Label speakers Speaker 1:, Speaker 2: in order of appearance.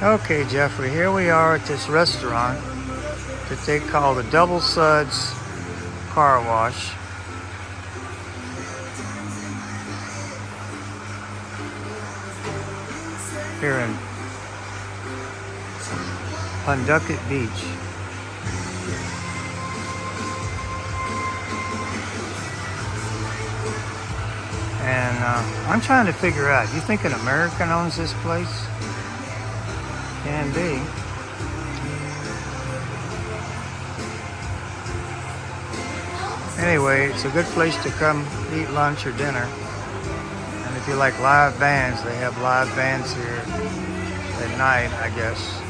Speaker 1: Okay, Jeffrey, here we are at this restaurant that they call the Double Suds Car Wash. Here in Pawtucket Beach. And I'm trying to figure out, you think an American owns this place? Can be. Anyway, it's a good place to come eat lunch or dinner. And if you like live bands, they have live bands here at night, I guess.